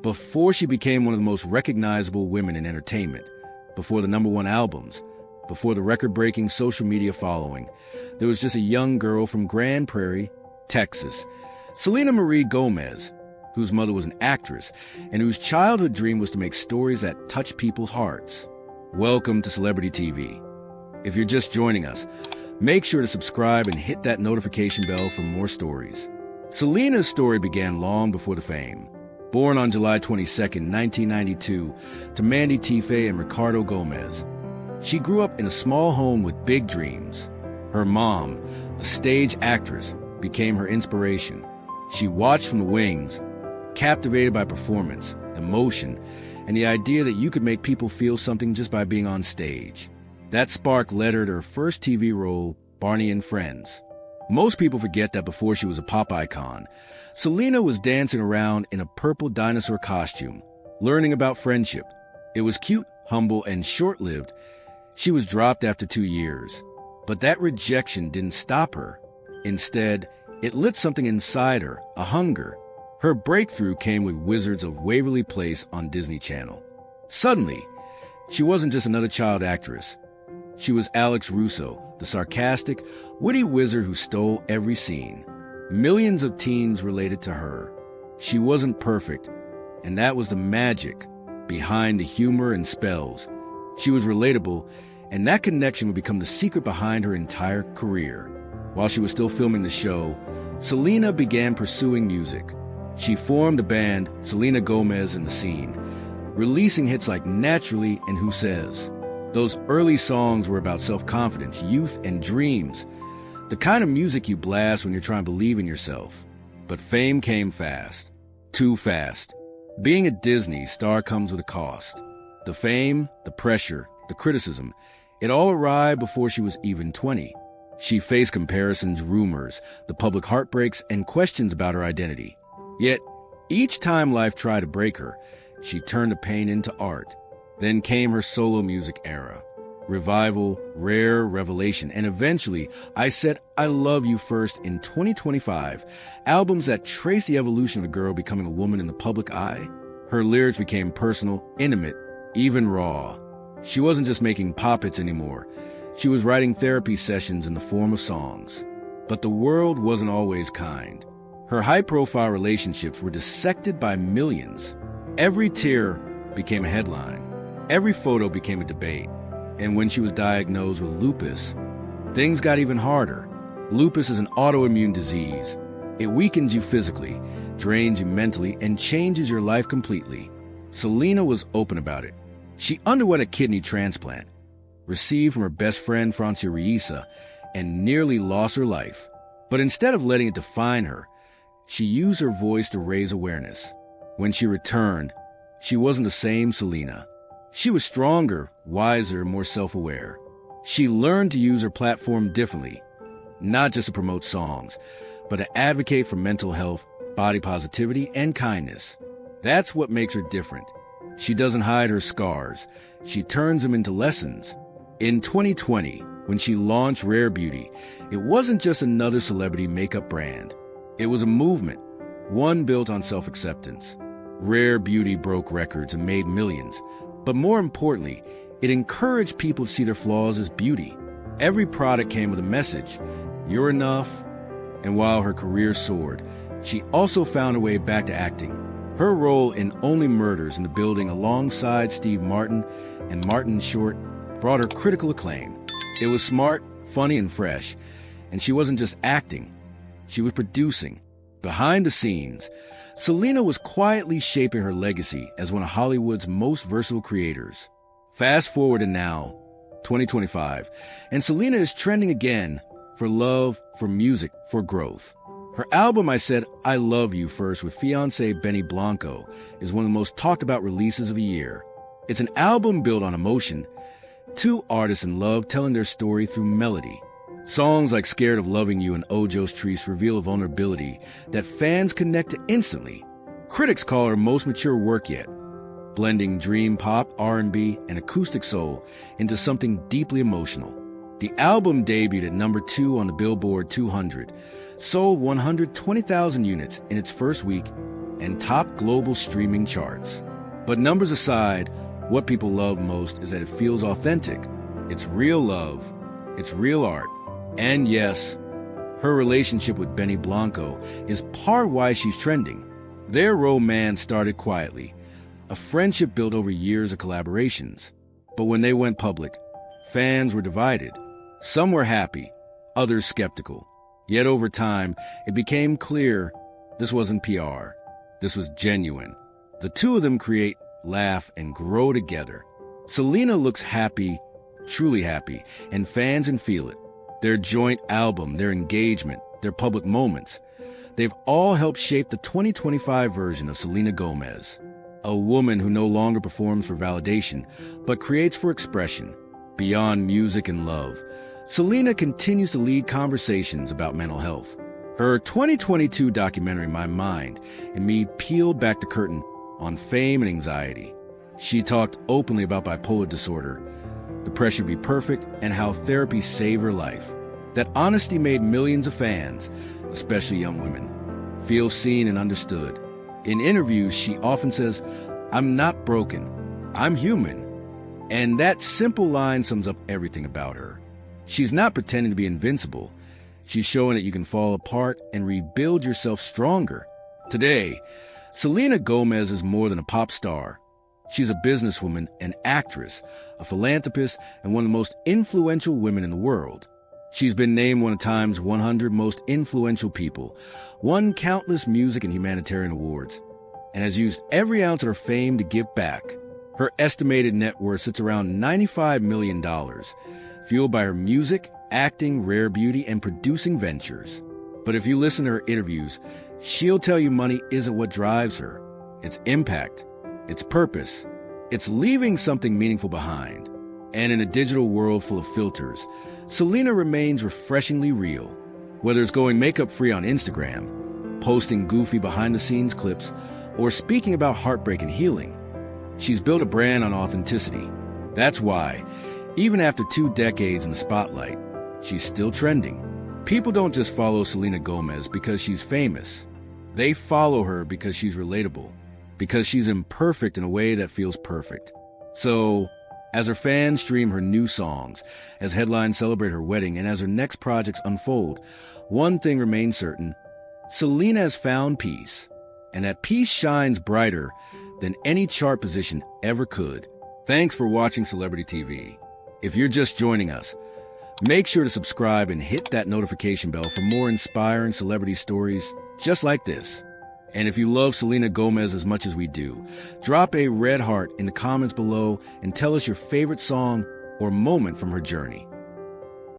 Before she became one of the most recognizable women in entertainment, before the #1 albums, before the record-breaking social media following, there was just a young girl from Grand Prairie, Texas, Selena Marie Gomez, whose mother was an actress and whose childhood dream was to make stories that touch people's hearts. Welcome to Celebrity TV. If you're just joining us, make sure to subscribe and hit that notification bell for more stories. Selena's story began long before the fame. Born on July 22, 1992, to Mandy Tife and Ricardo Gomez, she grew up in a small home with big dreams. Her mom, a stage actress, became her inspiration. She watched from the wings, captivated by performance, emotion, and the idea that you could make people feel something just by being on stage. That spark led her to her first TV role, Barney and Friends. Most people forget that before she was a pop icon, Selena was dancing around in a purple dinosaur costume, learning about friendship. It was cute, humble, and short-lived. She was dropped after 2 years. But that rejection didn't stop her. Instead, it lit something inside her, a hunger. Her breakthrough came with Wizards of Waverly Place on Disney Channel. Suddenly, she wasn't just another child actress. She was Alex Russo, the sarcastic, witty wizard who stole every scene. Millions of teens related to her. She wasn't perfect, and that was the magic behind the humor and spells. She was relatable, and that connection would become the secret behind her entire career. While she was still filming the show, Selena began pursuing music. She formed the band Selena Gomez and the Scene, releasing hits like Naturally and Who Says. Those early songs were about self-confidence, youth, and dreams. The kind of music you blast when you're trying to believe in yourself. But fame came fast. Too fast. Being a Disney star comes with a cost. The fame, the pressure, the criticism, it all arrived before she was even 20. She faced comparisons, rumors, the public heartbreaks, and questions about her identity. Yet, each time life tried to break her, she turned the pain into art. Then came her solo music era. Revival, rare revelation, and eventually, I Said I Love You First in 2025, albums that trace the evolution of a girl becoming a woman in the public eye. Her lyrics became personal, intimate, even raw. She wasn't just making pop hits anymore. She was writing therapy sessions in the form of songs. But the world wasn't always kind. Her high-profile relationships were dissected by millions. Every tear became a headline. Every photo became a debate. And when she was diagnosed with lupus, things got even harder. Lupus is an autoimmune disease. It weakens you physically, drains you mentally, and changes your life completely. Selena was open about it. She underwent a kidney transplant, received from her best friend Francia Riisa, and nearly lost her life. But instead of letting it define her, she used her voice to raise awareness. When she returned, she wasn't the same Selena. She was stronger, wiser, more self-aware. She learned to use her platform differently, not just to promote songs, but to advocate for mental health, body positivity, and kindness. That's what makes her different. She doesn't hide her scars. She turns them into lessons. In 2020, when she launched Rare Beauty, it wasn't just another celebrity makeup brand. It was a movement, one built on self-acceptance. Rare Beauty broke records and made millions. But more importantly, it encouraged people to see their flaws as beauty. Every product came with a message, you're enough. And while her career soared, she also found her way back to acting. Her role in Only Murders in the Building alongside Steve Martin and Martin Short brought her critical acclaim. It was smart, funny, and fresh. And she wasn't just acting, she was producing. Behind the scenes, Selena was quietly shaping her legacy as one of Hollywood's most versatile creators. Fast forward to now, 2025, and Selena is trending again for love, for music, for growth. Her album I Said I Love You First with fiancé Benny Blanco is one of the most talked about releases of the year. It's an album built on emotion, two artists in love telling their story through melody. Songs like Scared of Loving You and Ojo's Trees reveal a vulnerability that fans connect to instantly. Critics call her most mature work yet, blending dream pop, R&B, and acoustic soul into something deeply emotional. The album debuted at number 2 on the Billboard 200, sold 120,000 units in its first week, and top global streaming charts. But numbers aside, what people love most is that it feels authentic. It's real love. It's real art. And yes, her relationship with Benny Blanco is part why she's trending. Their romance started quietly, a friendship built over years of collaborations. But when they went public, fans were divided. Some were happy, others skeptical. Yet over time, it became clear this wasn't PR. This was genuine. The two of them create, laugh, and grow together. Selena looks happy, truly happy, and fans can feel it. Their joint album, their engagement, their public moments, they've all helped shape the 2025 version of Selena Gomez, a woman who no longer performs for validation, but creates for expression. Beyond music and love, Selena continues to lead conversations about mental health. Her 2022 documentary, My Mind and Me, peeled back the curtain on fame and anxiety. She talked openly about bipolar disorder, the pressure to be perfect, and how therapy saved her life. That honesty made millions of fans, especially young women, feel seen and understood. In interviews, she often says, "I'm not broken, I'm human." And that simple line sums up everything about her. She's not pretending to be invincible. She's showing that you can fall apart and rebuild yourself stronger. Today, Selena Gomez is more than a pop star. She's a businesswoman, an actress, a philanthropist, and one of the most influential women in the world. She's been named one of Time's 100 most influential people, won countless music and humanitarian awards, and has used every ounce of her fame to give back. Her estimated net worth sits around $95 million, fueled by her music, acting, rare beauty, and producing ventures. But if you listen to her interviews, she'll tell you money isn't what drives her. It's impact. It's purpose. It's leaving something meaningful behind. And in a digital world full of filters, Selena remains refreshingly real. Whether it's going makeup-free on Instagram, posting goofy behind-the-scenes clips, or speaking about heartbreak and healing, she's built a brand on authenticity. That's why, even after 2 decades in the spotlight, she's still trending. People don't just follow Selena Gomez because she's famous. They follow her because she's relatable, because she's imperfect in a way that feels perfect. So, as her fans stream her new songs, as headlines celebrate her wedding, and as her next projects unfold, one thing remains certain: Selena has found peace, and that peace shines brighter than any chart position ever could. Thanks for watching Celebrity TV. If you're just joining us, make sure to subscribe and hit that notification bell for more inspiring celebrity stories just like this. And if you love Selena Gomez as much as we do, drop a red heart in the comments below and tell us your favorite song or moment from her journey.